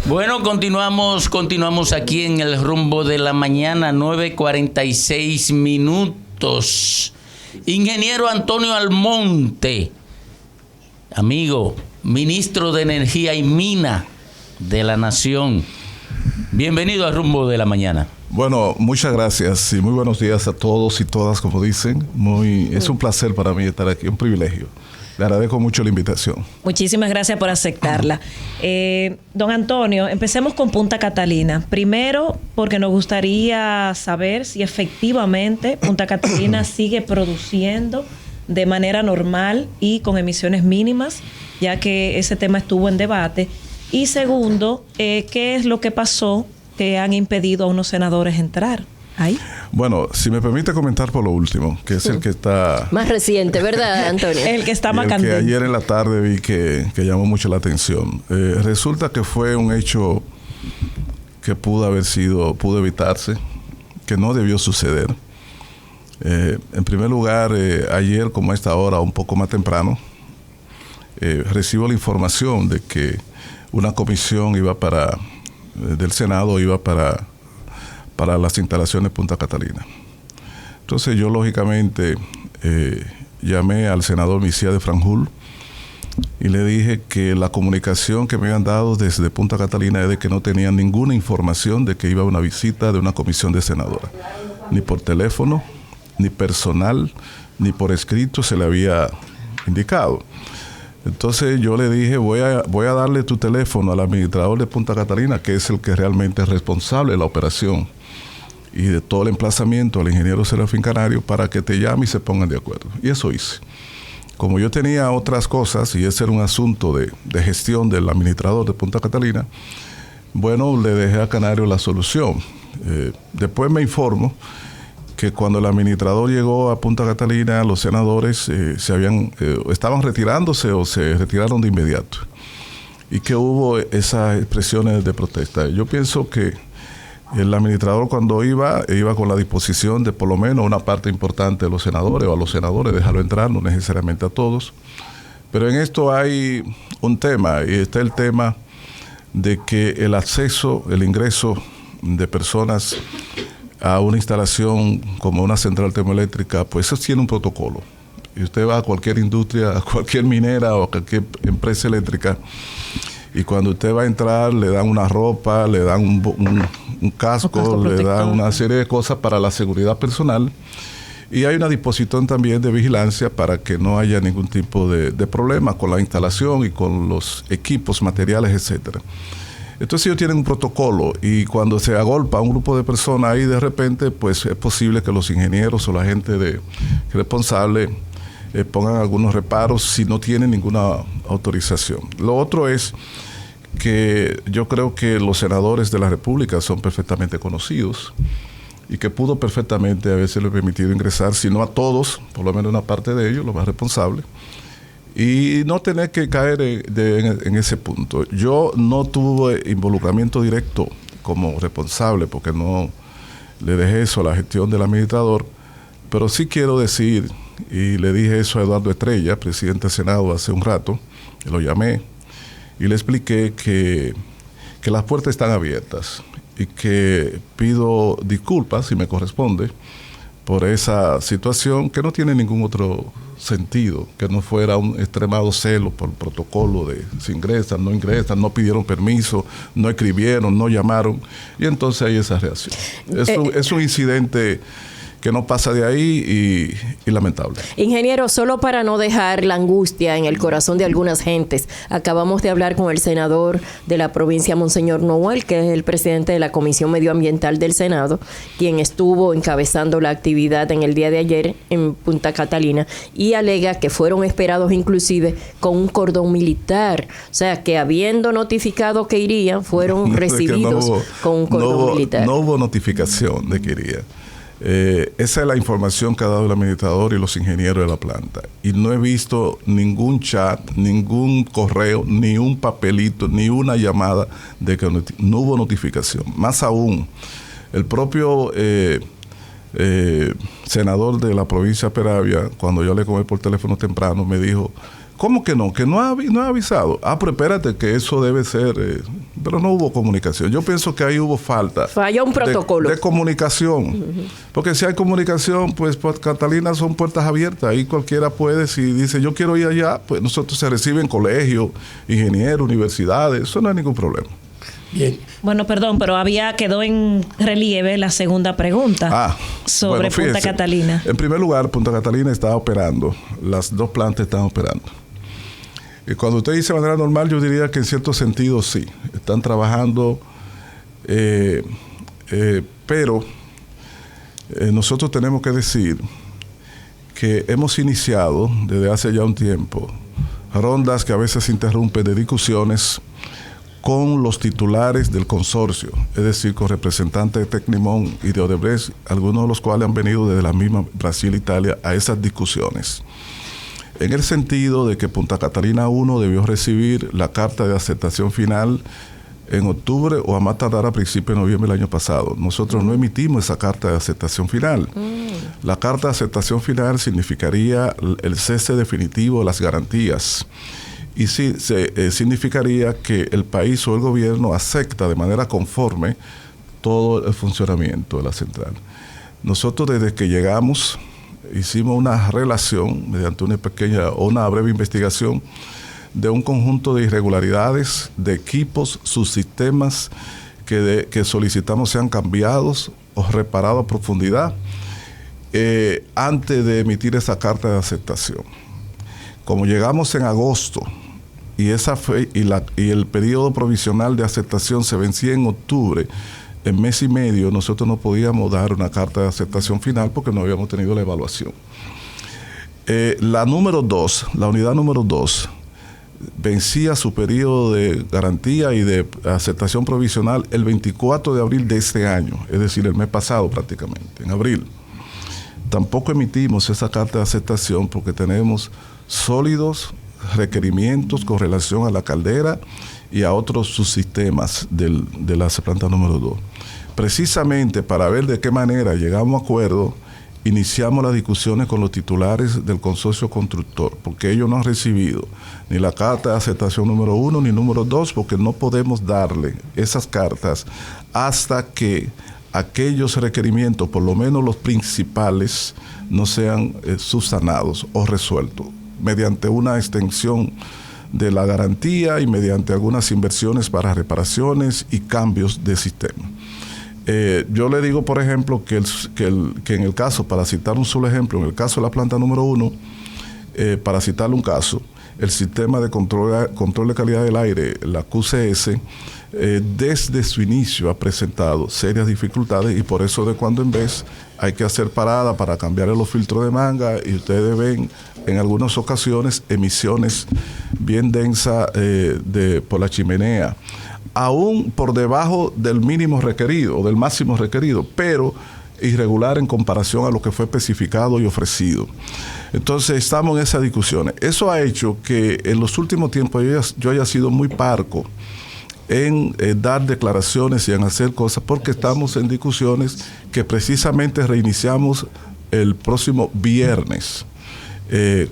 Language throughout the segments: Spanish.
Bueno, continuamos aquí en el rumbo de la mañana, 9:46 minutos. Ingeniero Antonio Almonte, amigo, ministro de Energía y Mina de la Nación. Bienvenido al rumbo de la mañana. Bueno, muchas gracias y muy buenos días a todos y todas, como dicen. Es un placer para mí estar aquí, un privilegio. Le agradezco mucho la invitación. Muchísimas gracias por aceptarla. Don Antonio, empecemos con Punta Catalina. Primero, porque nos gustaría saber si efectivamente Punta Catalina sigue produciendo de manera normal y con emisiones mínimas, ya que ese tema estuvo en debate. Y segundo, ¿qué es lo que pasó que han impedido a unos senadores entrar ahí? Bueno, si me permite comentar por lo último, que es el que está... Más reciente, ¿verdad, Antonio? El que está más el candente. que ayer en la tarde vi que llamó mucho la atención. Resulta que fue un hecho que pudo evitarse, que no debió suceder. En primer lugar, ayer, como a esta hora, un poco más temprano, recibo la información de que una comisión del Senado iba para las instalaciones de Punta Catalina. Entonces yo lógicamente llamé al senador Micía de Franjul y le dije que la comunicación que me habían dado desde Punta Catalina es de que no tenían ninguna información de que iba a una visita de una comisión de senadora. Ni por teléfono, ni personal, ni por escrito se le había indicado. Entonces yo le dije, voy a darle tu teléfono al administrador de Punta Catalina, que es el que realmente es responsable de la operación y de todo el emplazamiento, al ingeniero Serafín Canario, para que te llame y se pongan de acuerdo. Y eso hice. Como yo tenía otras cosas, y ese era un asunto de gestión del administrador de Punta Catalina, bueno, le dejé a Canario la solución. Después me informo que cuando el administrador llegó a Punta Catalina, los senadores estaban retirándose o se retiraron de inmediato. Y que hubo esas expresiones de protesta. Yo pienso que el administrador cuando iba con la disposición de por lo menos una parte importante de los senadores o a los senadores, dejarlo entrar, no necesariamente a todos. Pero en esto hay un tema, y está el tema de que el ingreso de personas a una instalación como una central termoeléctrica, pues eso tiene un protocolo. Y usted va a cualquier industria, a cualquier minera o a cualquier empresa eléctrica, y cuando usted va a entrar le dan una ropa, le dan un casco, le dan una serie de cosas para la seguridad personal, y hay una disposición también de vigilancia para que no haya ningún tipo de problema con la instalación y con los equipos, materiales, etcétera. Entonces ellos tienen un protocolo y cuando se agolpa un grupo de personas ahí de repente, pues es posible que los ingenieros o la gente responsable pongan algunos reparos si no tienen ninguna autorización. Lo otro es que yo creo que los senadores de la República son perfectamente conocidos y que pudo perfectamente haberse permitido ingresar, si no a todos, por lo menos una parte de ellos, los más responsables, y no tener que caer en ese punto. Yo no tuve involucramiento directo como responsable porque no le dejé eso a la gestión del administrador, pero sí quiero decir, y le dije eso a Eduardo Estrella, presidente del Senado, hace un rato, que lo llamé y le expliqué que las puertas están abiertas y que pido disculpas, si me corresponde, por esa situación que no tiene ningún otro sentido, que no fuera un extremado celo por el protocolo de si ingresan, no pidieron permiso, no escribieron, no llamaron, y entonces hay esa reacción. Es un incidente que no pasa de ahí y lamentable. Ingeniero, solo para no dejar la angustia en el corazón de algunas gentes, acabamos de hablar con el senador de la provincia, Monseñor Noel, que es el presidente de la Comisión Medioambiental del Senado, quien estuvo encabezando la actividad en el día de ayer en Punta Catalina, y alega que fueron esperados inclusive con un cordón militar, o sea, que habiendo notificado que irían, fueron recibidos con un cordón militar. No hubo notificación de que irían. Esa es la información que ha dado el administrador y los ingenieros de la planta. Y no he visto ningún chat, ningún correo, ni un papelito, ni una llamada de que no hubo notificación. Más aún, el propio senador de la provincia de Peravia, cuando yo le comí por teléfono temprano, me dijo, ¿cómo que no? Que no ha avisado. Ah, pero espérate, que eso debe ser pero no hubo comunicación. Yo pienso que ahí hubo falla un protocolo de comunicación, porque si hay comunicación, pues Catalina son puertas abiertas, ahí cualquiera puede, si dice yo quiero ir allá, pues nosotros se reciben colegios, ingenieros, universidades, eso no hay ningún problema. Bien. Bueno, perdón, pero quedó en relieve la segunda pregunta sobre Punta Catalina. En primer lugar, Punta Catalina estaba operando, las dos plantas estaban operando. Y cuando usted dice de manera normal, yo diría que en cierto sentido sí, están trabajando, pero nosotros tenemos que decir que hemos iniciado desde hace ya un tiempo rondas que a veces interrumpen de discusiones con los titulares del consorcio, es decir, con representantes de Tecnimont y de Odebrecht, algunos de los cuales han venido desde la misma Brasil e Italia a esas discusiones. En el sentido de que Punta Catalina 1 debió recibir la carta de aceptación final en octubre o a más tardar a principios de noviembre del año pasado. Nosotros no emitimos esa carta de aceptación final. La carta de aceptación final significaría el cese definitivo de las garantías. Y sí, significaría que el país o el gobierno acepta de manera conforme todo el funcionamiento de la central. Nosotros desde que llegamos hicimos una relación mediante una breve investigación de un conjunto de irregularidades, de equipos, subsistemas que solicitamos sean cambiados o reparados a profundidad antes de emitir esa carta de aceptación. Como llegamos en agosto y el periodo provisional de aceptación se vencía en octubre, en mes y medio nosotros no podíamos dar una carta de aceptación final porque no habíamos tenido la evaluación. La unidad número 2, vencía su periodo de garantía y de aceptación provisional el 24 de abril de este año, es decir, el mes pasado prácticamente, en abril. Tampoco emitimos esa carta de aceptación porque tenemos sólidos requerimientos con relación a la caldera y a otros subsistemas de la planta número 2. Precisamente para ver de qué manera llegamos a acuerdo, iniciamos las discusiones con los titulares del consorcio constructor, porque ellos no han recibido ni la carta de aceptación número 1 ni número 2, porque no podemos darle esas cartas hasta que aquellos requerimientos, por lo menos los principales, no sean subsanados o resueltos mediante una extensión de la garantía y mediante algunas inversiones para reparaciones y cambios de sistema. Yo le digo, por ejemplo, que en el caso, para citar un solo ejemplo, en el caso de la planta número 1, para citarle un caso, el sistema de control de calidad del aire, la QCS, desde su inicio ha presentado serias dificultades y por eso de cuando en vez hay que hacer parada para cambiar los filtros de manga y ustedes ven en algunas ocasiones emisiones bien densas por la chimenea, aún por debajo del mínimo requerido o del máximo requerido, pero irregular en comparación a lo que fue especificado y ofrecido. Entonces estamos en esas discusiones. Eso ha hecho que en los últimos tiempos yo haya sido muy parco en dar declaraciones y en hacer cosas, porque estamos en discusiones que precisamente reiniciamos el próximo viernes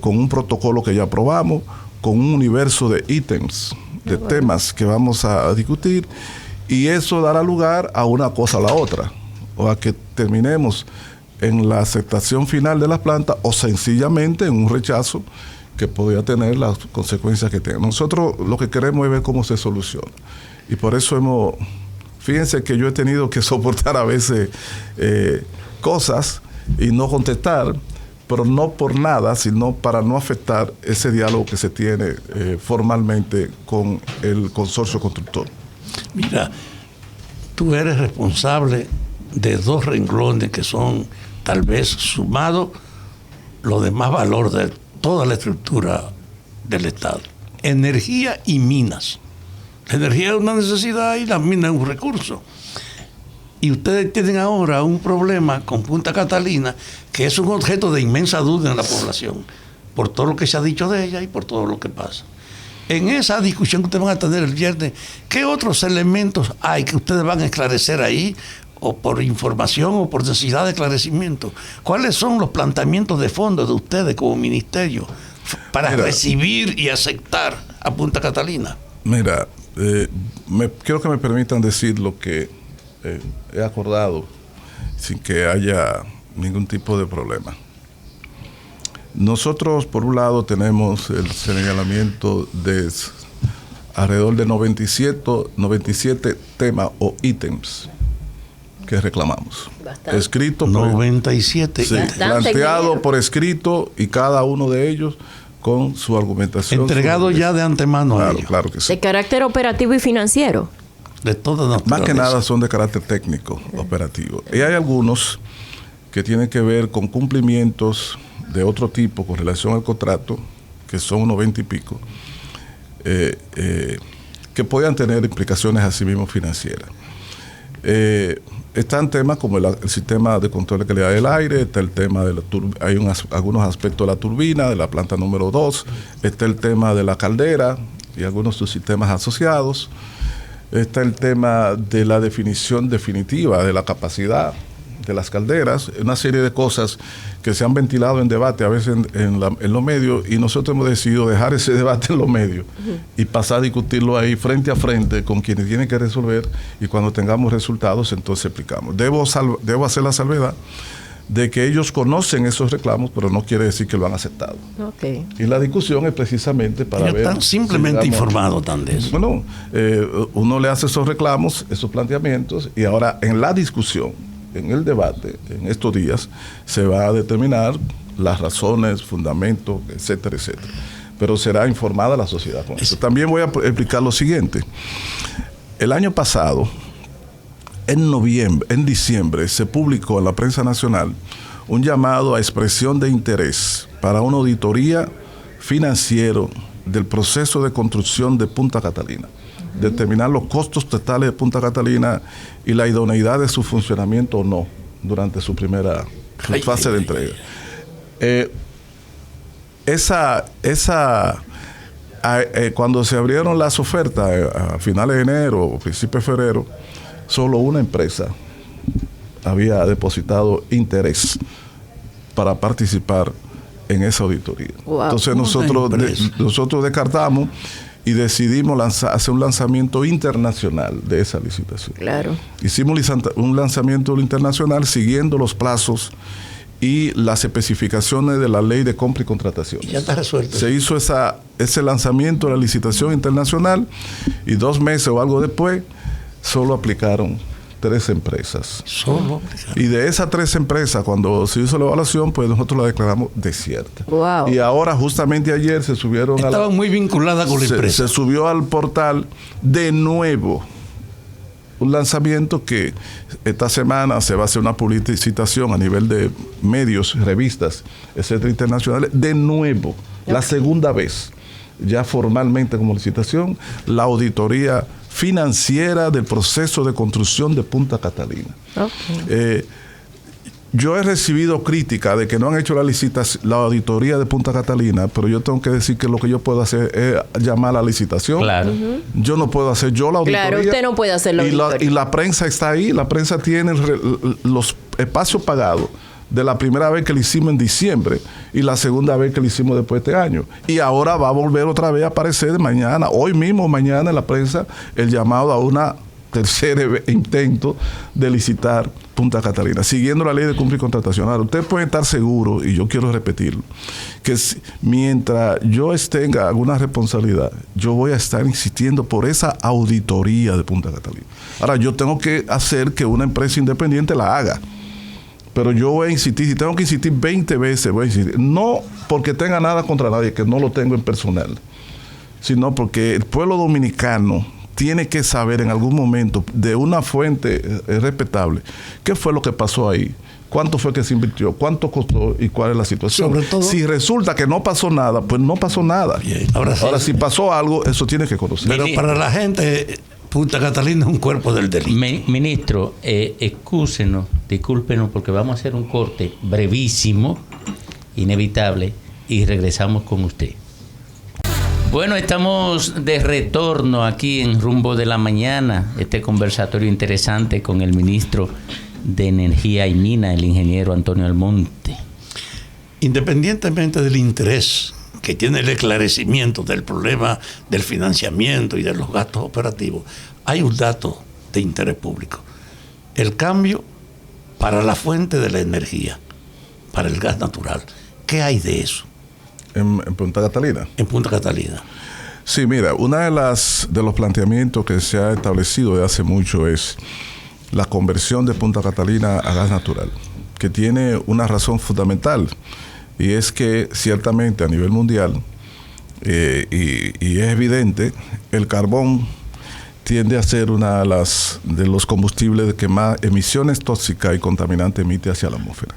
con un protocolo que ya aprobamos, con un universo de ítems, de temas que vamos a discutir, y eso dará lugar a una cosa a la otra, o a que terminemos en la aceptación final de la planta o sencillamente en un rechazo que podría tener las consecuencias que tenga. Nosotros lo que queremos es ver cómo se soluciona. Y por eso fíjense que yo he tenido que soportar a veces cosas y no contestar, pero no por nada, sino para no afectar ese diálogo que se tiene formalmente con el consorcio constructor. Mira, tú eres responsable de dos renglones que son, tal vez sumado, lo de más valor de toda la estructura del Estado: energía y minas. La energía es una necesidad y la mina es un recurso. Y ustedes tienen ahora un problema con Punta Catalina que es un objeto de inmensa duda en la población, por todo lo que se ha dicho de ella y por todo lo que pasa. En esa discusión que ustedes van a tener el viernes, ¿qué otros elementos hay que ustedes van a esclarecer ahí, o por información o por necesidad de esclarecimiento? ¿Cuáles son los planteamientos de fondo de ustedes como ministerio para recibir y aceptar a Punta Catalina? Mira, quiero que me permitan decir lo que he acordado sin que haya ningún tipo de problema. Nosotros, por un lado, tenemos el señalamiento de alrededor de 97 temas o ítems que reclamamos. Bastante. Escrito 97. Sí, planteado por escrito y cada uno de ellos con su argumentación. Entregado ya de antemano a ellos. Claro que sí. De carácter operativo y financiero. De toda naturaleza. Más que nada son de carácter técnico, operativo. Y hay algunos que tienen que ver con cumplimientos de otro tipo con relación al contrato, que son unos 20 y pico, que puedan tener implicaciones así mismo financieras. Están temas como el sistema de control de calidad del aire, está el tema de hay algunos aspectos de la turbina, de la planta número 2, está el tema de la caldera y algunos subsistemas asociados, está el tema de la definición definitiva de la capacidad de las calderas, una serie de cosas que se han ventilado en debate a veces en los medios, y nosotros hemos decidido dejar ese debate en los medios y pasar a discutirlo ahí frente a frente con quienes tienen que resolver, y cuando tengamos resultados entonces explicamos. Debo hacer la salvedad de que ellos conocen esos reclamos, pero no quiere decir que lo han aceptado. Okay. Y la discusión es precisamente para ellos ver... están simplemente informados tan de eso. Bueno, uno le hace esos reclamos, esos planteamientos, y ahora en la discusión, en el debate, en estos días, se va a determinar las razones, fundamentos, etcétera, etcétera. Pero será informada la sociedad con eso. También voy a explicar lo siguiente. El año pasado, en diciembre, se publicó en la prensa nacional un llamado a expresión de interés para una auditoría financiera del proceso de construcción de Punta Catalina, determinar los costos totales de Punta Catalina y la idoneidad de su funcionamiento o no durante su primera fase de entrega. Cuando se abrieron las ofertas a finales de enero o principios de febrero, solo una empresa había depositado interés para participar en esa auditoría. Wow. Entonces nosotros descartamos y decidimos hacer un lanzamiento internacional de esa licitación. Claro. Hicimos un lanzamiento internacional siguiendo los plazos y las especificaciones de la ley de compra y contratación. Ya está resuelto. Se hizo ese lanzamiento de la licitación internacional, y 2 meses o algo después solo aplicaron 3 empresas. Solo. Y de esas 3 empresas, cuando se hizo la evaluación, pues nosotros la declaramos desierta. Wow. Y ahora, justamente ayer, se subieron Estaban muy vinculadas con la empresa. Se subió al portal de nuevo un lanzamiento que esta semana se va a hacer una publicitación a nivel de medios, revistas, etcétera, internacionales, de nuevo, la segunda vez, ya formalmente como licitación, la auditoría financiera del proceso de construcción de Punta Catalina. Okay. Yo he recibido crítica de que no han hecho la auditoría de Punta Catalina, pero yo tengo que decir que lo que yo puedo hacer es llamar a la licitación. Claro. Yo no puedo hacer yo la auditoría. Claro, usted no puede hacer la auditoría. Y la prensa está ahí, la prensa tiene los espacios pagados de la primera vez que lo hicimos en diciembre y la segunda vez que lo hicimos después de este año. Y ahora va a volver otra vez a aparecer mañana, hoy mismo, mañana en la prensa, el llamado a una tercer intento de licitar Punta Catalina, siguiendo la ley de compra y contratación. Ahora, ustedes pueden estar seguros, y yo quiero repetirlo, que mientras yo tenga alguna responsabilidad, yo voy a estar insistiendo por esa auditoría de Punta Catalina. Ahora, yo tengo que hacer que una empresa independiente la haga, pero yo voy a insistir, si tengo que insistir 20 veces, voy a insistir, no porque tenga nada contra nadie, que no lo tengo en personal, sino porque el pueblo dominicano tiene que saber en algún momento de una fuente respetable qué fue lo que pasó ahí, cuánto fue que se invirtió, cuánto costó y cuál es la situación. Sobre todo, si resulta que no pasó nada, pues no pasó nada. Bien, ahora si pasó algo, eso tiene que conocer. Pero para la gente, Punta Catalina es un cuerpo del delito. Ministro, excúsenos, discúlpenos, porque vamos a hacer un corte brevísimo, inevitable, y regresamos con usted. Bueno, estamos de retorno aquí en Rumbo de la Mañana, este conversatorio interesante con el ministro de Energía y Mina, el ingeniero Antonio Almonte. Independientemente del interés que tiene el esclarecimiento del problema del financiamiento y de los gastos operativos, hay un dato de interés público. El cambio para la fuente de la energía, para el gas natural. ¿Qué hay de eso? En Punta Catalina. En Punta Catalina. Sí, mira, una de los planteamientos que se ha establecido de hace mucho es la conversión de Punta Catalina a gas natural, que tiene una razón fundamental, y es que ciertamente a nivel mundial, y es evidente, el carbón tiende a ser una de los combustibles que más emisiones tóxicas y contaminantes emite hacia la atmósfera.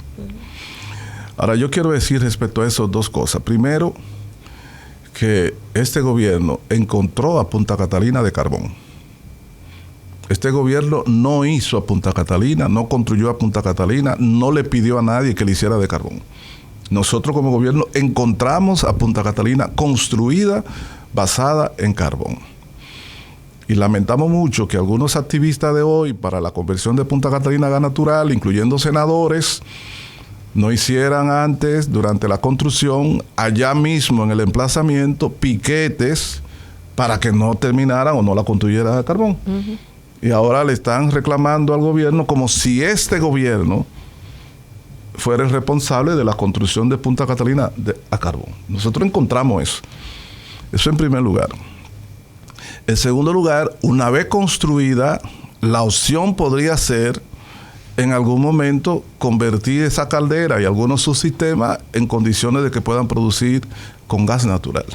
Ahora, yo quiero decir respecto a eso dos cosas. Primero, que este gobierno encontró a Punta Catalina de carbón. Este gobierno no hizo a Punta Catalina, no construyó a Punta Catalina, no le pidió a nadie que le hiciera de carbón. Nosotros como gobierno encontramos a Punta Catalina construida, basada en carbón. Y lamentamos mucho que algunos activistas de hoy para la conversión de Punta Catalina a gas natural, incluyendo senadores, no hicieran antes, durante la construcción, allá mismo en el emplazamiento, piquetes para que no terminaran o no la construyera de carbón. Uh-huh. Y ahora le están reclamando al gobierno como si este gobierno fuera el responsable de la construcción de Punta Catalina a carbón. Nosotros encontramos eso. Eso en primer lugar. En segundo lugar, una vez construida, la opción podría ser en algún momento convertir esa caldera y algunos subsistemas en condiciones de que puedan producir con gas natural.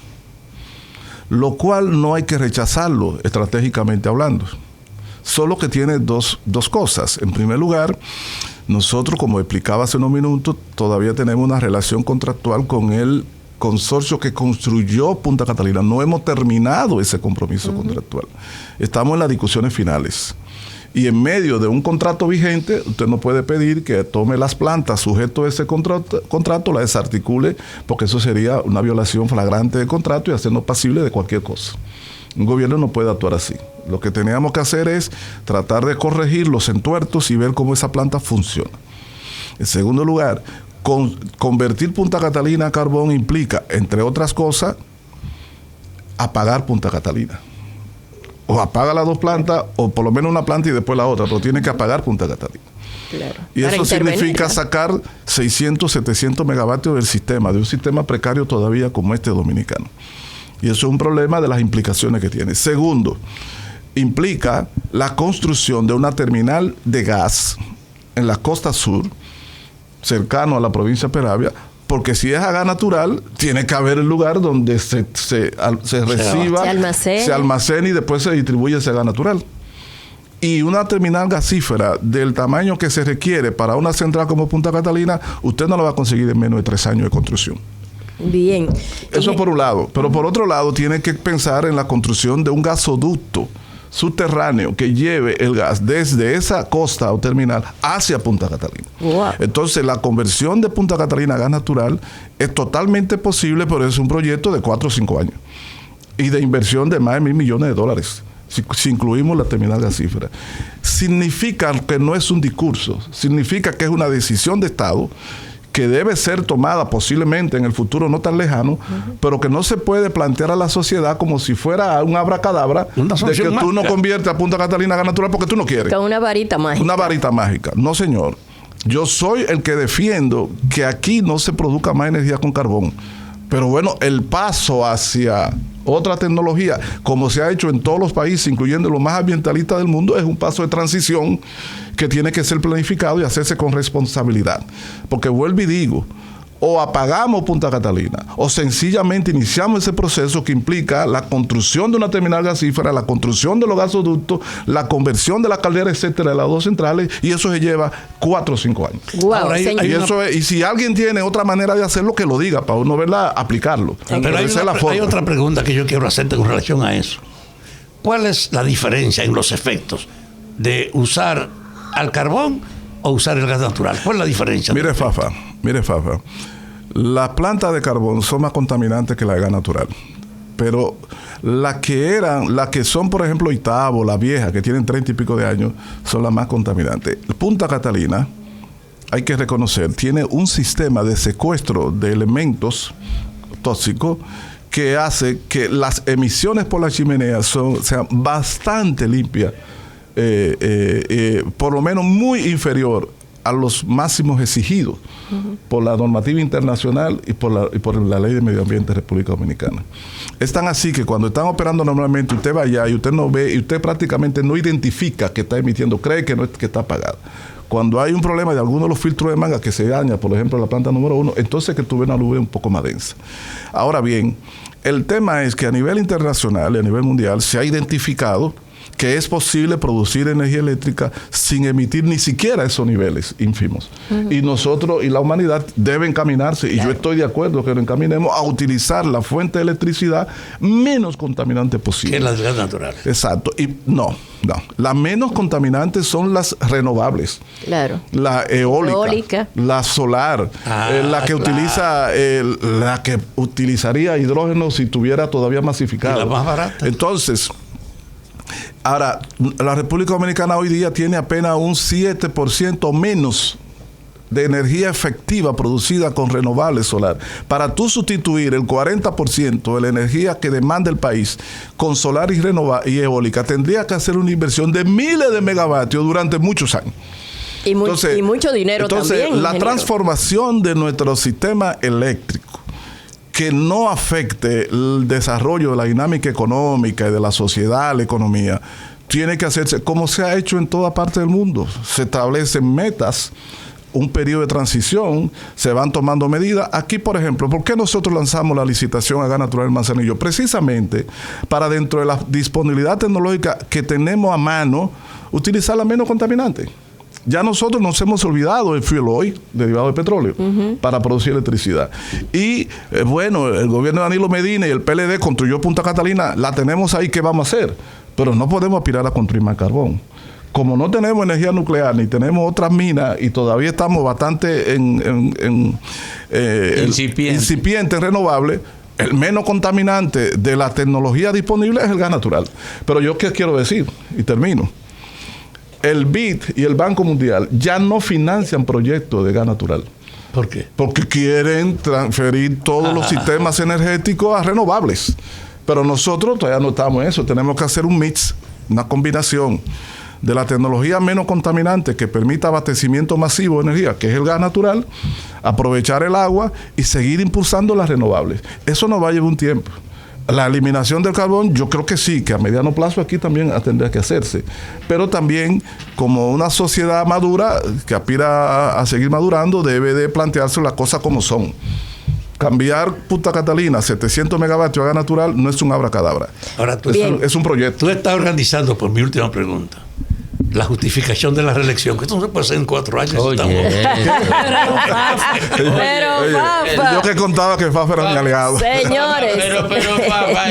Lo cual no hay que rechazarlo estratégicamente hablando. Solo que tiene dos cosas. En primer lugar, nosotros, como explicaba hace unos minutos, todavía tenemos una relación contractual con el consorcio que construyó Punta Catalina. No hemos terminado ese compromiso contractual. Estamos en las discusiones finales. Y en medio de un contrato vigente, usted no puede pedir que tome las plantas sujeto a ese contrato, la desarticule, porque eso sería una violación flagrante del contrato y hacernos pasible de cualquier cosa. Un gobierno no puede actuar así. Lo que teníamos que hacer es tratar de corregir los entuertos y ver cómo esa planta funciona. En segundo lugar, convertir Punta Catalina a carbón implica, entre otras cosas, apagar Punta Catalina. O apaga las dos plantas, o por lo menos una planta y después la otra, pero tiene que apagar Punta Catalina. Claro. Y eso significa sacar 600, 700 megavatios del sistema, de un sistema precario todavía como este dominicano. Y eso es un problema de las implicaciones que tiene. Segundo, implica la construcción de una terminal de gas en la costa sur, cercano a la provincia de Peravia, porque si es a gas natural, tiene que haber el lugar donde se reciba, se almacena y después se distribuye ese gas natural. Y una terminal gasífera del tamaño que se requiere para una central como Punta Catalina, usted no la va a conseguir en menos de 3 años de construcción. Bien. Eso por un lado. Pero por otro lado, tiene que pensar en la construcción de un gasoducto subterráneo que lleve el gas desde esa costa o terminal hacia Punta Catalina. Wow. Entonces, la conversión de Punta Catalina a gas natural es totalmente posible, pero es un proyecto de 4 o 5 años y de inversión de más de $1.000 millones. Si incluimos la terminal gasífera. Significa que no es un discurso, significa que es una decisión de Estado que debe ser tomada posiblemente en el futuro no tan lejano, pero que no se puede plantear a la sociedad como si fuera un abracadabra de que tú no conviertes a Punta Catalina a gas natural porque tú no quieres. Con una varita mágica. Una varita mágica. No, señor. Yo soy el que defiendo que aquí no se produzca más energía con carbón. Pero bueno, el paso hacia otra tecnología, como se ha hecho en todos los países, incluyendo los más ambientalistas del mundo, es un paso de transición que tiene que ser planificado y hacerse con responsabilidad. Porque vuelvo y digo, o apagamos Punta Catalina, o sencillamente iniciamos ese proceso que implica la construcción de una terminal gasífera, la construcción de los gasoductos, la conversión de la caldera, etcétera, de las dos centrales, y eso se lleva 4 o 5 años. Wow, ahora, y si alguien tiene otra manera de hacerlo, que lo diga, para uno verla, aplicarlo. Pero hay otra pregunta que yo quiero hacerte con relación a eso. ¿Cuál es la diferencia en los efectos de usar al carbón o usar el gas natural? ¿Cuál es la diferencia? Mire, Fafa, las plantas de carbón son más contaminantes que la de gas natural. Pero las que son, por ejemplo, Itabo, la vieja, que tienen 30 y pico de años, son las más contaminantes. Punta Catalina, hay que reconocer, tiene un sistema de secuestro de elementos tóxico que hace que las emisiones por la chimenea sean bastante limpias, por lo menos muy inferior a los máximos exigidos por la normativa internacional y por la ley de medio ambiente de República Dominicana. Es tan así que cuando están operando normalmente, usted va allá y usted no ve, y usted prácticamente no identifica que está emitiendo, cree que no es que está apagada. Cuando hay un problema de alguno de los filtros de manga que se daña, por ejemplo, la planta número 1, entonces que tú ves una nube un poco más densa. Ahora bien, el tema es que a nivel internacional y a nivel mundial se ha identificado que es posible producir energía eléctrica sin emitir ni siquiera esos niveles ínfimos. Y nosotros y la humanidad deben encaminarse, y yo estoy de acuerdo que lo encaminemos a utilizar la fuente de electricidad menos contaminante posible. Que las gas naturales. Exacto. Y no. Las menos contaminantes son las renovables. Claro. La eólica. La solar. La que utiliza, la que utilizaría hidrógeno si tuviera todavía masificado. Y la más barata. Entonces, ahora, la República Dominicana hoy día tiene apenas un 7% menos de energía efectiva producida con renovables solar. Para tú sustituir el 40% de la energía que demanda el país con solar y eólica, tendría que hacer una inversión de miles de megavatios durante muchos años. Y mucho dinero también. Entonces, la transformación de nuestro sistema eléctrico, que no afecte el desarrollo de la dinámica económica y de la sociedad, la economía, tiene que hacerse como se ha hecho en toda parte del mundo. Se establecen metas, un periodo de transición, se van tomando medidas. Aquí, por ejemplo, ¿por qué nosotros lanzamos la licitación a Gas Natural del Manzanillo? Precisamente para, dentro de la disponibilidad tecnológica que tenemos a mano, utilizar la menos contaminante. Ya nosotros nos hemos olvidado del fuel oil, derivado de petróleo, para producir electricidad. Y bueno, el gobierno de Danilo Medina y el PLD construyó Punta Catalina, la tenemos ahí, ¿qué vamos a hacer? Pero no podemos aspirar a construir más carbón. Como no tenemos energía nuclear ni tenemos otras minas y todavía estamos bastante incipiente en renovable, el menos contaminante de la tecnología disponible es el gas natural. Pero yo qué quiero decir, y termino. El BID y el Banco Mundial ya no financian proyectos de gas natural. ¿Por qué? Porque quieren transferir todos los sistemas energéticos a renovables. Pero nosotros todavía no estamos en eso. Tenemos que hacer un mix, una combinación de la tecnología menos contaminante que permita abastecimiento masivo de energía, que es el gas natural, aprovechar el agua y seguir impulsando las renovables. Eso nos va a llevar un tiempo. La eliminación del carbón, yo creo que sí, que a mediano plazo aquí también tendría que hacerse. Pero también, como una sociedad madura que aspira a seguir madurando, debe de plantearse las cosas como son. Cambiar Punta Catalina, 700 megavatios a gas natural, no es un abracadabra. Ahora es un proyecto. Tú estás organizando, por mi última pregunta, la justificación de la reelección, que esto no se puede hacer en 4 años. Oye. Pero Fafa. Yo que contaba que Fafa era mi aliado. Señores. Pero Fafa,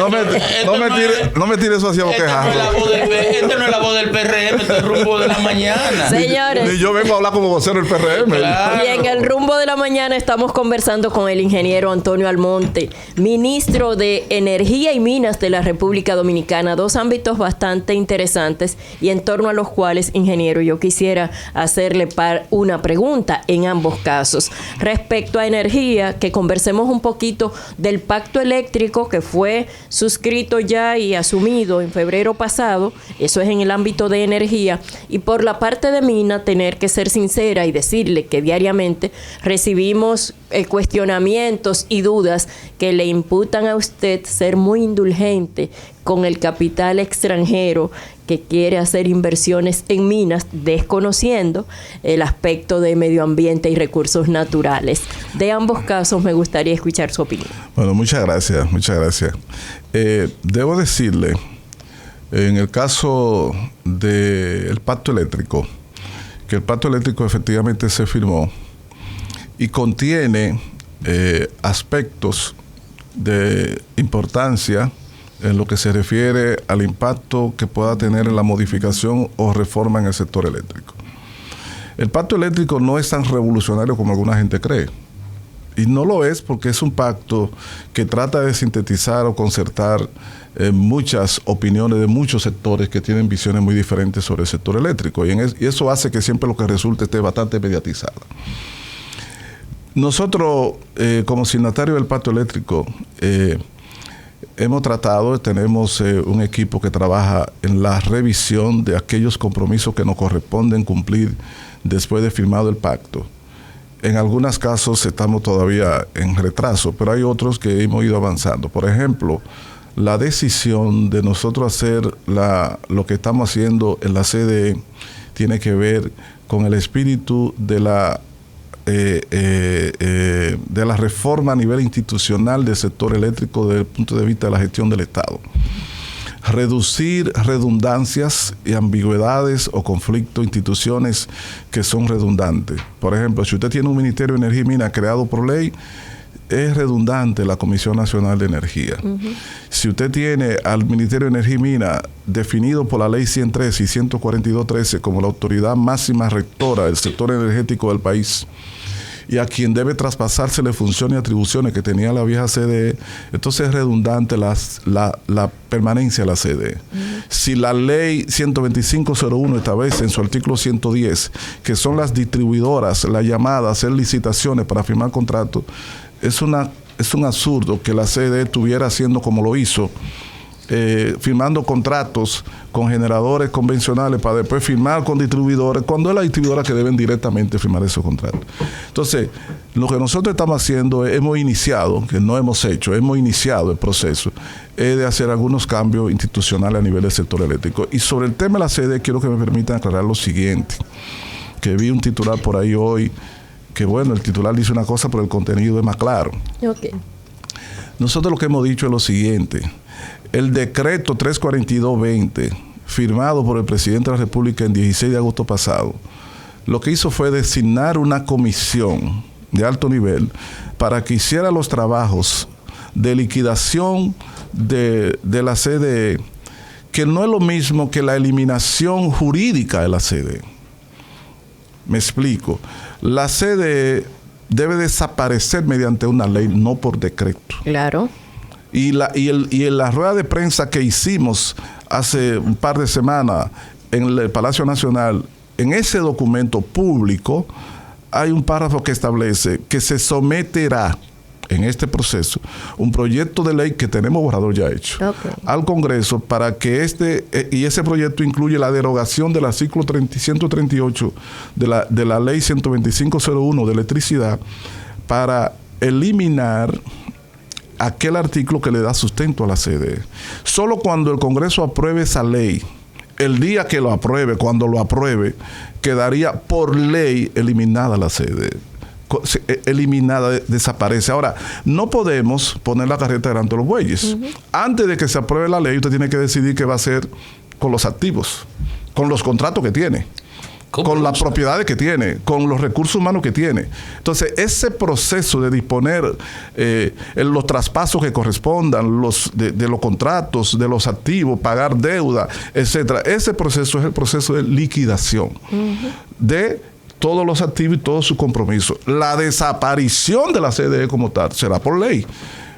no me tire eso hacia boquejar. Esto no es la voz del PRM, esto es el rumbo de la mañana. Señores. Y yo vengo a hablar como vocero del PRM. Claro. Y en el rumbo de la mañana estamos conversando con el ingeniero Antonio Almonte, ministro de Energía y Minas de la República Dominicana. 2 ámbitos bastante interesantes y en torno a los cuales, ingeniero, yo quisiera hacerle una pregunta en ambos casos. Respecto a energía, que conversemos un poquito del pacto eléctrico que fue suscrito ya y asumido en febrero pasado. Eso es en el ámbito de energía. Y por la parte de mina, tener que ser sincera y decirle que diariamente recibimos cuestionamientos y dudas que le imputan a usted ser muy indulgente con el capital extranjero que quiere hacer inversiones en minas, desconociendo el aspecto de medio ambiente y recursos naturales. De ambos casos me gustaría escuchar su opinión. Bueno, muchas gracias. Debo decirle, en el caso del pacto eléctrico, que el pacto eléctrico efectivamente se firmó y contiene aspectos de importancia en lo que se refiere al impacto que pueda tener en la modificación o reforma en el sector eléctrico. El pacto eléctrico no es tan revolucionario como alguna gente cree. Y no lo es porque es un pacto que trata de sintetizar o concertar muchas opiniones de muchos sectores que tienen visiones muy diferentes sobre el sector eléctrico. Y eso hace que siempre lo que resulte esté bastante mediatizado. Nosotros, como signatario del Pacto Eléctrico, hemos tratado, tenemos un equipo que trabaja en la revisión de aquellos compromisos que nos corresponden cumplir después de firmado el pacto. En algunos casos estamos todavía en retraso, pero hay otros que hemos ido avanzando. Por ejemplo, la decisión de nosotros hacer lo que estamos haciendo en la CDE tiene que ver con el espíritu de la reforma a nivel institucional del sector eléctrico desde el punto de vista de la gestión del Estado. Reducir redundancias y ambigüedades o conflictos, instituciones que son redundantes. Por ejemplo, si usted tiene un Ministerio de Energía y Minas creado por ley, es redundante la Comisión Nacional de Energía. Si usted tiene al Ministerio de Energía y Minas definido por la Ley 113 y 142.13 como la autoridad máxima rectora del sector energético del país, y a quien debe traspasársele funciones y atribuciones que tenía la vieja CDE, entonces es redundante la permanencia de la CDE. Si la ley 125.01 establece en su artículo 110 que son las distribuidoras las llamadas a hacer licitaciones para firmar contratos, es un absurdo que la CDE estuviera haciendo como lo hizo, firmando contratos con generadores convencionales para después firmar con distribuidores, cuando es la distribuidora que deben directamente firmar esos contratos. Entonces, lo que nosotros estamos haciendo, hemos iniciado el proceso, es de hacer algunos cambios institucionales a nivel del sector eléctrico. Y sobre el tema de la CDE, quiero que me permitan aclarar lo siguiente, que vi un titular por ahí hoy, que bueno, el titular dice una cosa, pero el contenido es más claro. Okay. Nosotros lo que hemos dicho es lo siguiente: el decreto 342-20, firmado por el presidente de la República en 16 de agosto pasado, lo que hizo fue designar una comisión de alto nivel para que hiciera los trabajos de liquidación de la CDE, que no es lo mismo que la eliminación jurídica de la CDE. Me explico. La CDE debe desaparecer mediante una ley, no por decreto. Claro. Y en la rueda de prensa que hicimos hace un par de semanas en el Palacio Nacional, en ese documento público hay un párrafo que establece que se someterá en este proceso un proyecto de ley que tenemos borrador ya hecho al Congreso para que y ese proyecto incluye la derogación del artículo 138 de la ley 125.01 de electricidad para eliminar aquel artículo que le da sustento a la CDE. Solo cuando el Congreso apruebe esa ley, el día que lo apruebe, cuando lo apruebe, quedaría por ley eliminada la CDE. Eliminada, desaparece. Ahora, no podemos poner la carreta delante de los bueyes. Antes de que se apruebe la ley, usted tiene que decidir qué va a hacer con los activos, con los contratos que tiene, con las propiedades que tiene, con los recursos humanos que tiene. Entonces, ese proceso de disponer los traspasos que correspondan, de los contratos, de los activos, pagar deuda, etcétera, ese proceso es el proceso de liquidación de todos los activos y todos sus compromisos. La desaparición de la CDE como tal será por ley.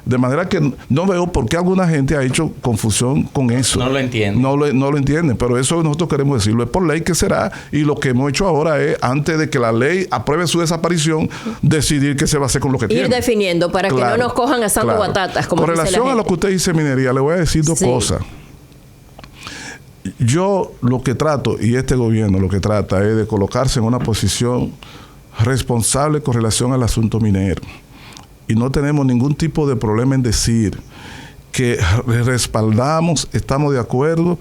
De manera que no veo por qué alguna gente ha hecho confusión con eso. No lo entienden. No lo entienden, pero eso nosotros queremos decirlo. Es por ley que será, y lo que hemos hecho ahora es, antes de que la ley apruebe su desaparición, decidir qué se va a hacer con lo que tiene. Ir definiendo para que no nos cojan asando batatas, como con dice relación la gente. a lo que usted dice, minería, le voy a decir dos cosas. Yo lo que trato, y este gobierno lo que trata, es de colocarse en una posición responsable con relación al asunto minero. Y no tenemos ningún tipo de problema en decir que respaldamos, estamos de acuerdo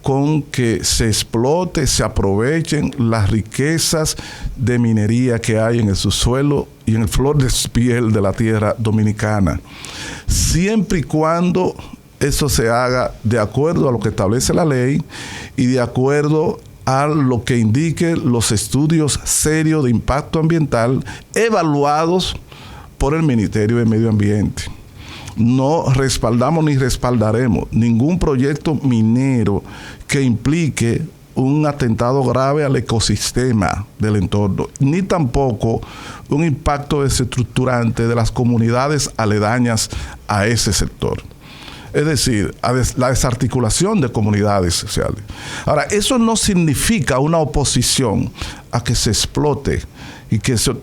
con que se explote, se aprovechen las riquezas de minería que hay en el subsuelo y en el flor de piel de la tierra dominicana, siempre y cuando eso se haga de acuerdo a lo que establece la ley y de acuerdo a lo que indique los estudios serios de impacto ambiental evaluados por el Ministerio de Medio Ambiente. No respaldamos ni respaldaremos ningún proyecto minero que implique un atentado grave al ecosistema del entorno, ni tampoco un impacto desestructurante de las comunidades aledañas a ese sector. Es decir, la desarticulación de comunidades sociales. Ahora, eso no significa una oposición a que se explote.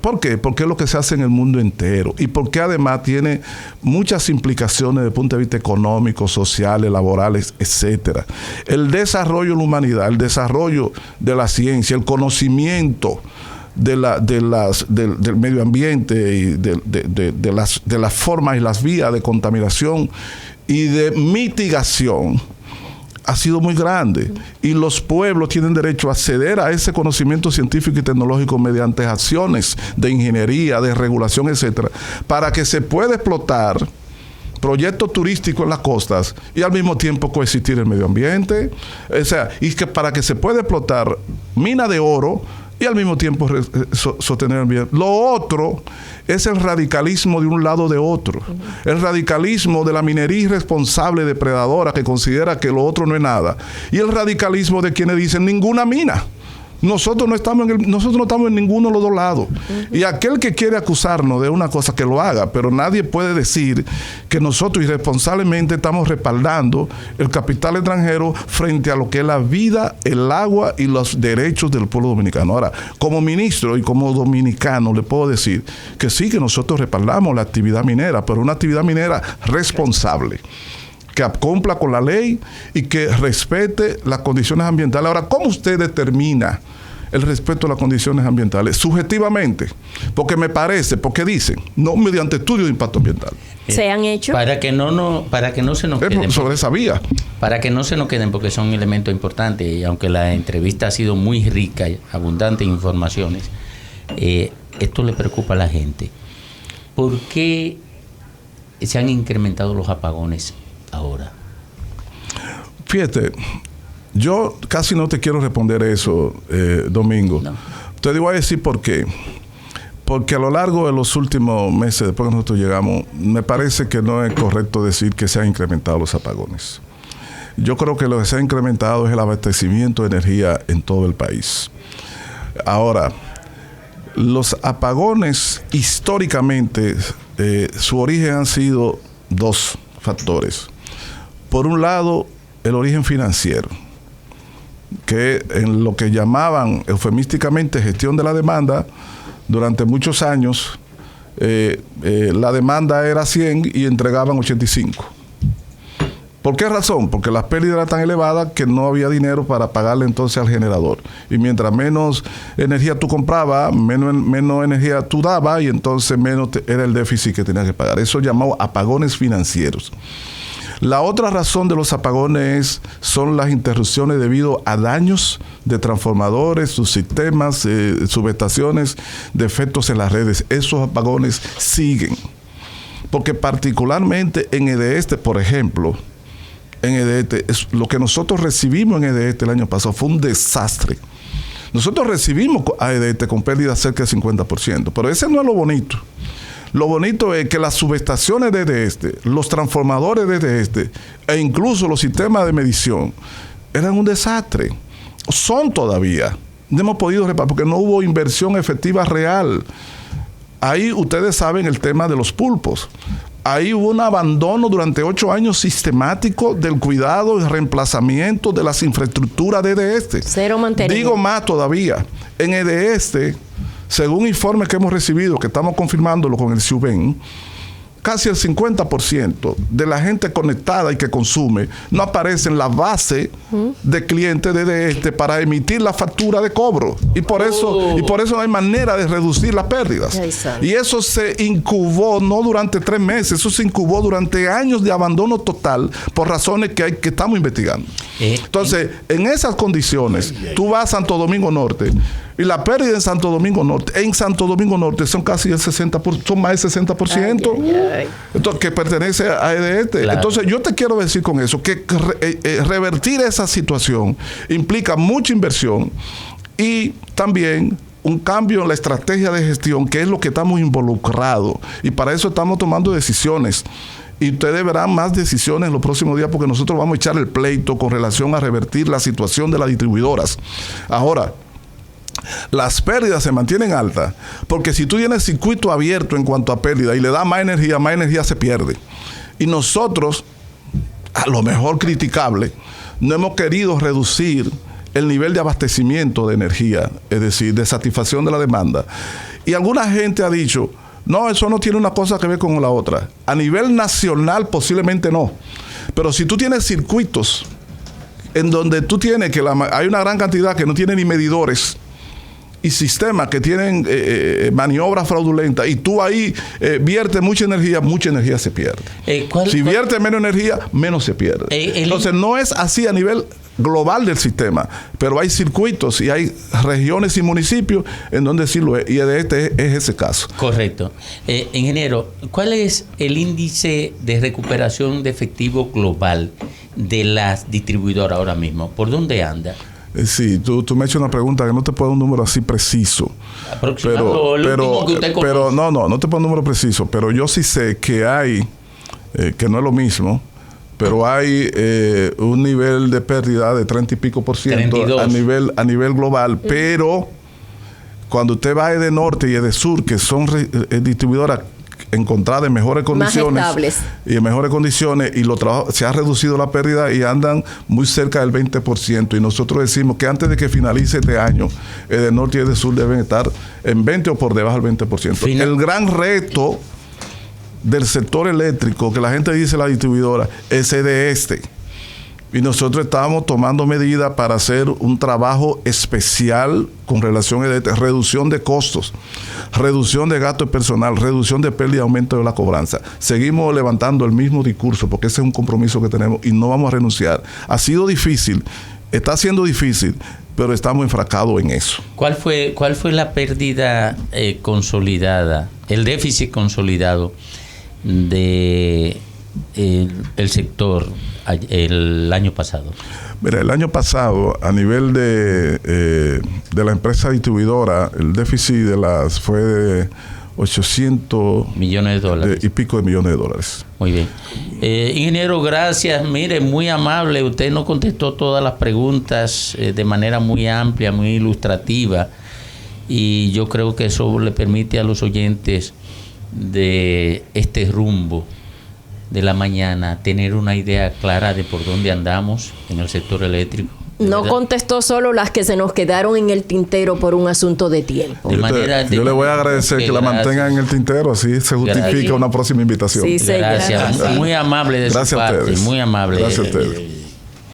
¿Por qué? Porque es lo que se hace en el mundo entero. Y porque además tiene muchas implicaciones desde el punto de vista económico, sociales, laborales, etcétera. El desarrollo de la humanidad, el desarrollo de la ciencia, el conocimiento del medio ambiente y de las formas y las vías de contaminación y de mitigación ha sido muy grande, y los pueblos tienen derecho a acceder a ese conocimiento científico y tecnológico mediante acciones de ingeniería, de regulación, etcétera, para que se pueda explotar proyectos turísticos en las costas y al mismo tiempo coexistir el medio ambiente. O sea, y que para que se pueda explotar mina de oro y al mismo tiempo sostener el bien. Lo otro es el radicalismo de un lado de otro. El radicalismo de la minería irresponsable, depredadora, que considera que lo otro no es nada. Y el radicalismo de quienes dicen ninguna mina. Nosotros no estamos en ninguno de los dos lados. Y aquel que quiere acusarnos de una cosa, que lo haga, pero nadie puede decir que nosotros irresponsablemente estamos respaldando el capital extranjero frente a lo que es la vida, el agua y los derechos del pueblo dominicano. Ahora, como ministro y como dominicano, le puedo decir que sí, que nosotros respaldamos la actividad minera, pero una actividad minera responsable, que cumpla con la ley y que respete las condiciones ambientales. Ahora, ¿cómo usted determina el respeto a las condiciones ambientales? Subjetivamente, porque me parece, porque dicen, no mediante estudios de impacto ambiental. ¿Se han hecho? Para que no se nos queden. Sobre esa vía. Para que no se nos queden, porque son elementos importantes, y aunque la entrevista ha sido muy rica y abundante en informaciones, esto le preocupa a la gente. ¿Por qué se han incrementado los apagones ahora? Fíjate, yo casi no te quiero responder eso, Domingo. No. Te digo a decir por qué. Porque a lo largo de los últimos meses, después que nosotros llegamos, me parece que no es correcto decir que se han incrementado los apagones. Yo creo que lo que se ha incrementado es el abastecimiento de energía en todo el país. Ahora, los apagones históricamente, su origen han sido dos factores. Por un lado, el origen financiero, que en lo que llamaban eufemísticamente gestión de la demanda, durante muchos años la demanda era 100 y entregaban 85. ¿Por qué razón? Porque las pérdidas eran tan elevadas que no había dinero para pagarle entonces al generador. Y mientras menos energía tú comprabas, menos energía tú dabas, y entonces menos era el déficit que tenías que pagar. Eso llamado apagones financieros. La otra razón de los apagones son las interrupciones debido a daños de transformadores, subsistemas, subestaciones, defectos en las redes. Esos apagones siguen. Porque particularmente en EDESTE, por ejemplo, en EDESTE, lo que nosotros recibimos en EDESTE el año pasado fue un desastre. Nosotros recibimos a EDESTE con pérdida cerca del 50%, pero ese no es lo bonito. Lo bonito es que las subestaciones de EDESTE, los transformadores de EDESTE e incluso los sistemas de medición eran un desastre. Son todavía. No hemos podido reparar porque no hubo inversión efectiva real. Ahí ustedes saben el tema de los pulpos. Ahí hubo un abandono durante 8 años sistemático del cuidado y reemplazamiento de las infraestructuras de EDESTE. Cero mantenimiento. Digo más todavía. En EDESTE, según informes que hemos recibido, que estamos confirmándolo con el CIUBEN, casi el 50% de la gente conectada y que consume no aparece en la base de clientes de EDESTE para emitir la factura de cobro. Y por eso no hay manera de reducir las pérdidas. Y eso se incubó no durante 3 meses, eso se incubó durante años de abandono total por razones que estamos investigando. Entonces, en esas condiciones, tú vas a Santo Domingo Norte y la pérdida en Santo Domingo Norte son casi el 60%, son más del 60%. Entonces, que pertenece a EDESTE. Claro. Entonces, yo te quiero decir con eso que revertir esa situación implica mucha inversión y también un cambio en la estrategia de gestión, que es lo que estamos involucrados, y para eso estamos tomando decisiones. Y ustedes verán más decisiones en los próximos días, porque nosotros vamos a echar el pleito con relación a revertir la situación de las distribuidoras. Ahora, las pérdidas se mantienen altas, porque si tú tienes circuito abierto en cuanto a pérdida y le das más energía se pierde. Y nosotros, a lo mejor criticable, no hemos querido reducir el nivel de abastecimiento de energía, es decir, de satisfacción de la demanda. Y alguna gente ha dicho, no, eso no tiene una cosa que ver con la otra. A nivel nacional posiblemente no. Pero si tú tienes circuitos en donde tú tienes que hay una gran cantidad que no tienen ni medidores y sistemas que tienen maniobras fraudulentas, y tú ahí viertes mucha energía se pierde. Si viertes menos energía, menos se pierde. Entonces no es así a nivel global del sistema, pero hay circuitos y hay regiones y municipios en donde sí lo es, y es ese caso. Correcto. Ingeniero, ¿cuál es el índice de recuperación de efectivo global de las distribuidoras ahora mismo? ¿Por dónde anda? Sí, tú me has hecho una pregunta que no te puedo dar un número así preciso. Pero no te puedo dar un número preciso, pero yo sí sé que hay, que no es lo mismo, pero hay un nivel de pérdida de 30 y pico % a nivel global, pero cuando usted va de norte y de sur, que son distribuidoras encontradas en mejores condiciones y en mejores condiciones, y se ha reducido la pérdida y andan muy cerca del 20%, y nosotros decimos que antes de que finalice este año, de norte y de sur deben estar en 20 o por debajo del 20%. El gran reto del sector eléctrico, que la gente dice la distribuidora, es y nosotros estamos tomando medidas para hacer un trabajo especial con relación a reducción de costos, reducción de gasto personal, reducción de pérdida y aumento de la cobranza. Seguimos levantando el mismo discurso porque ese es un compromiso que tenemos y no vamos a renunciar. Ha sido difícil, está siendo difícil, pero estamos enfrascados en eso. ¿Cuál fue la pérdida consolidada, el déficit consolidado de el sector el año pasado? Mira, el año pasado, a nivel de la empresa distribuidora, el déficit fue de 800 millones de dólares y pico de millones de dólares. Muy bien. Ingeniero, gracias. Mire, muy amable. Usted nos contestó todas las preguntas de manera muy amplia, muy ilustrativa. Y yo creo que eso le permite a los oyentes de este rumbo de la mañana tener una idea clara de por dónde andamos en el sector eléctrico. No contestó solo las que se nos quedaron en el tintero por un asunto de tiempo. Yo le voy a agradecer que la mantengan en el tintero, así se justifica una próxima invitación. Sí, gracias. Muy amable de su parte. Muy amable. Gracias a ustedes.